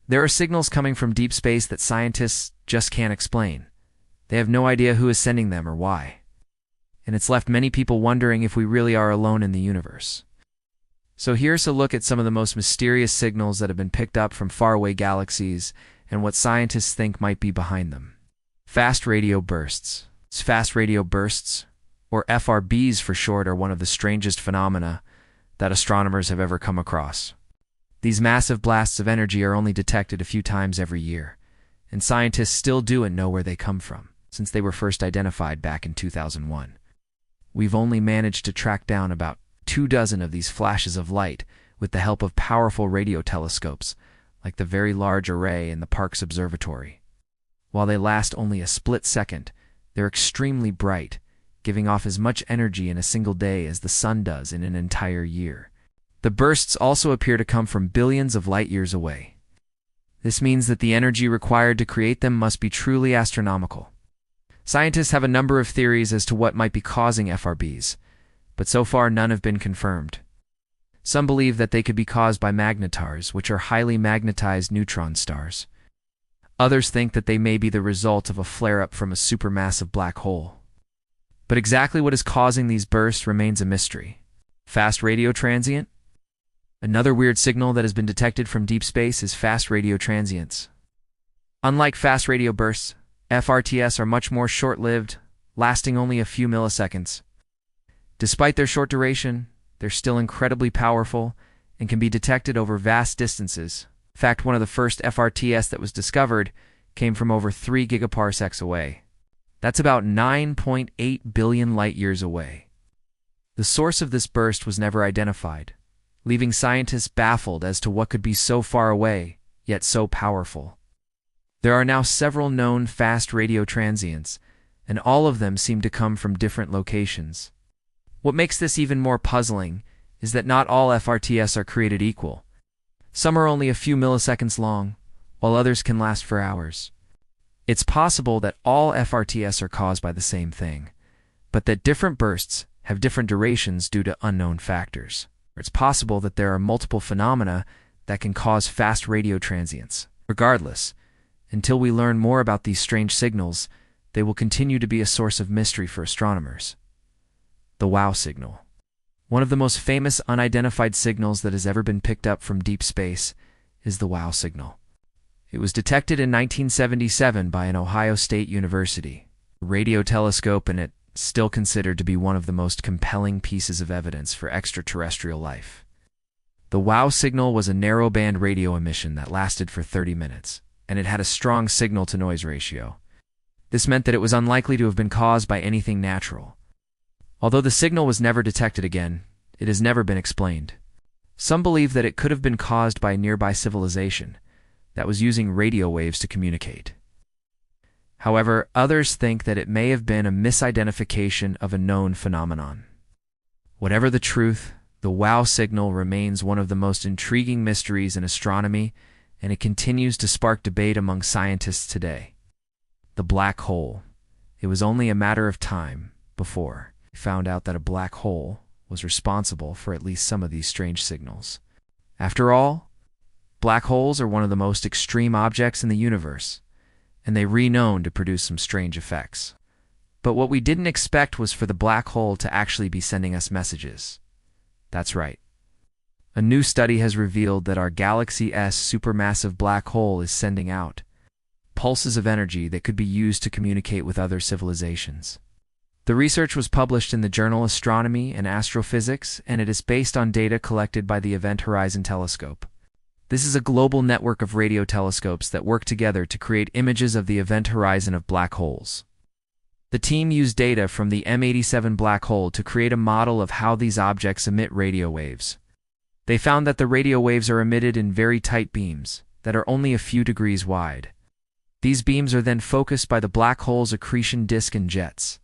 There are signals coming from deep space that scientists just can't explain. They have no idea who is sending them or why. And it's left many people wondering if we really are alone in the universe. So here's a look at some of the most mysterious signals that have been picked up from faraway galaxies and what scientists think might be behind them. Fast radio bursts. Fast radio bursts, or FRBs for short, are one of the strangest phenomena that astronomers have ever come across. These massive blasts of energy are only detected a few times every year, and scientists still don't know where they come from, since they were first identified back in 2001. We've only managed to track down about 24 of these flashes of light with the help of powerful radio telescopes, like the Very Large Array in the Parkes Observatory. While they last only a split second, they're extremely bright, giving off as much energy in a single day as the sun does in an entire year. The bursts also appear to come from billions of light years away. This means that the energy required to create them must be truly astronomical. Scientists have a number of theories as to what might be causing FRBs, but so far none have been confirmed. Some believe that they could be caused by magnetars, which are highly magnetized neutron stars. Others think that they may be the result of a flare-up from a supermassive black hole. But exactly what is causing these bursts remains a mystery. Fast radio transient? Another weird signal that has been detected from deep space is fast radio transients. Unlike fast radio bursts, FRTS are much more short-lived, lasting only a few milliseconds. Despite their short duration, they're still incredibly powerful and can be detected over vast distances. In fact, one of the first FRTS that was discovered came from over 3 gigaparsecs away. That's about 9.8 billion light-years away. The source of this burst was never identified, leaving scientists baffled as to what could be so far away, yet so powerful. There are now several known fast radio transients, and all of them seem to come from different locations. What makes this even more puzzling is that not all FRTS are created equal. Some are only a few milliseconds long, while others can last for hours. It's possible that all FRTS are caused by the same thing, but that different bursts have different durations due to unknown factors. It's possible that there are multiple phenomena that can cause fast radio transients. Regardless, until we learn more about these strange signals, they will continue to be a source of mystery for astronomers. The WOW signal. One of the most famous unidentified signals that has ever been picked up from deep space is the WOW signal. It was detected in 1977 by an Ohio State University radio telescope, and it's still considered to be one of the most compelling pieces of evidence for extraterrestrial life. The WOW signal was a narrowband radio emission that lasted for 30 minutes, and it had a strong signal-to-noise ratio. This meant that it was unlikely to have been caused by anything natural. Although the signal was never detected again, it has never been explained. Some believe that it could have been caused by a nearby civilization that was using radio waves to communicate. However, others think that it may have been a misidentification of a known phenomenon. Whatever the truth, the WOW signal remains one of the most intriguing mysteries in astronomy, and it continues to spark debate among scientists today. The black hole. It was only a matter of time before we found out that a black hole was responsible for at least some of these strange signals. After all, black holes are one of the most extreme objects in the universe, and they're renowned to produce some strange effects. But what we didn't expect was for the black hole to actually be sending us messages. That's right. A new study has revealed that our Galaxy S supermassive black hole is sending out pulses of energy that could be used to communicate with other civilizations. The research was published in the journal Astronomy and Astrophysics, and it is based on data collected by the Event Horizon Telescope. This is a global network of radio telescopes that work together to create images of the event horizon of black holes. The team used data from the M87 black hole to create a model of how these objects emit radio waves. They found that the radio waves are emitted in very tight beams that are only a few degrees wide. These beams are then focused by the black hole's accretion disk and jets,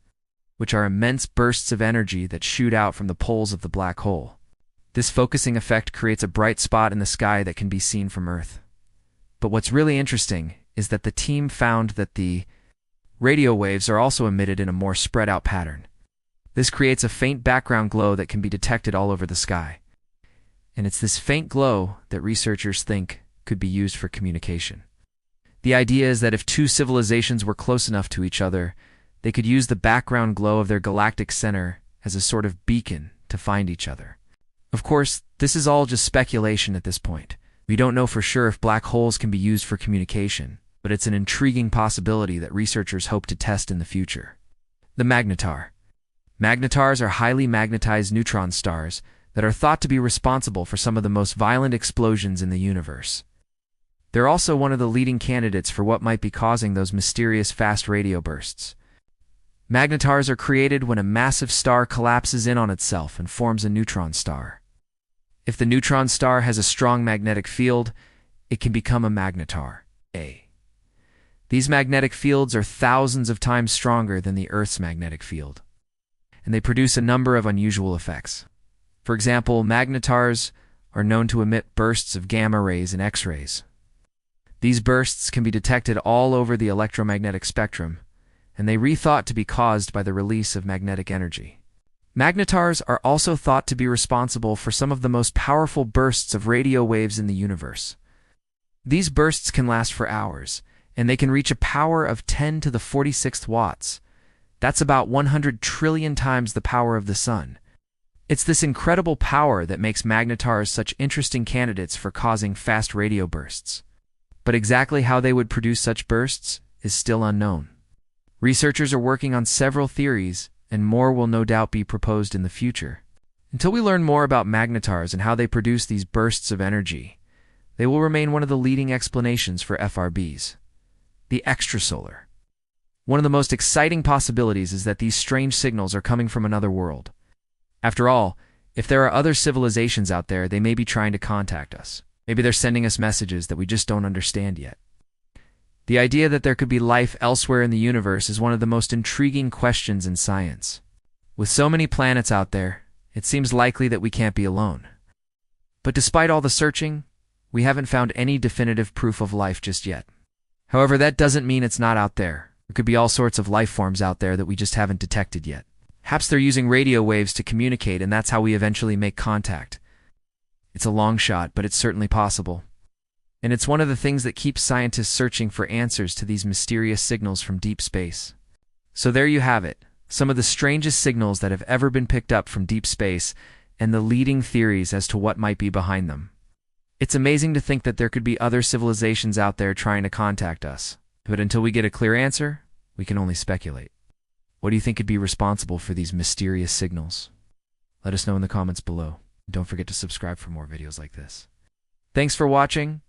which are immense bursts of energy that shoot out from the poles of the black hole. This focusing effect creates a bright spot in the sky that can be seen from Earth. But what's really interesting is that the team found that the radio waves are also emitted in a more spread out pattern. This creates a faint background glow that can be detected all over the sky. And it's this faint glow that researchers think could be used for communication. The idea is that if two civilizations were close enough to each other, they could use the background glow of their galactic center as a sort of beacon to find each other. Of course, this is all just speculation at this point. We don't know for sure if black holes can be used for communication, but it's an intriguing possibility that researchers hope to test in the future. The magnetar. Magnetars are highly magnetized neutron stars that are thought to be responsible for some of the most violent explosions in the universe. They're also one of the leading candidates for what might be causing those mysterious fast radio bursts. Magnetars are created when a massive star collapses in on itself and forms a neutron star. If the neutron star has a strong magnetic field, it can become a magnetar. These magnetic fields are thousands of times stronger than the Earth's magnetic field, and they produce a number of unusual effects. For example, magnetars are known to emit bursts of gamma rays and X-rays. These bursts can be detected all over the electromagnetic spectrum, and they thought to be caused by the release of magnetic energy. Magnetars are also thought to be responsible for some of the most powerful bursts of radio waves in the universe. These bursts can last for hours, and they can reach a power of 10 to the 46th watts. That's about 100 trillion times the power of the sun. It's this incredible power that makes magnetars such interesting candidates for causing fast radio bursts. But exactly how they would produce such bursts is still unknown. Researchers are working on several theories, and more will no doubt be proposed in the future. Until we learn more about magnetars and how they produce these bursts of energy, they will remain one of the leading explanations for FRBs. The extrasolar. One of the most exciting possibilities is that these strange signals are coming from another world. After all, if there are other civilizations out there, they may be trying to contact us. Maybe they're sending us messages that we just don't understand yet. The idea that there could be life elsewhere in the universe is one of the most intriguing questions in science. With so many planets out there, it seems likely that we can't be alone. But despite all the searching, we haven't found any definitive proof of life just yet. However, that doesn't mean it's not out there. There could be all sorts of life forms out there that we just haven't detected yet. Perhaps they're using radio waves to communicate, and that's how we eventually make contact. It's a long shot, but it's certainly possible. And it's one of the things that keeps scientists searching for answers to these mysterious signals from deep space. So there you have it, some of the strangest signals that have ever been picked up from deep space, and the leading theories as to what might be behind them. It's amazing to think that there could be other civilizations out there trying to contact us. But until we get a clear answer, we can only speculate. What do you think could be responsible for these mysterious signals? Let us know in the comments below. Don't forget to subscribe for more videos like this. Thanks for watching,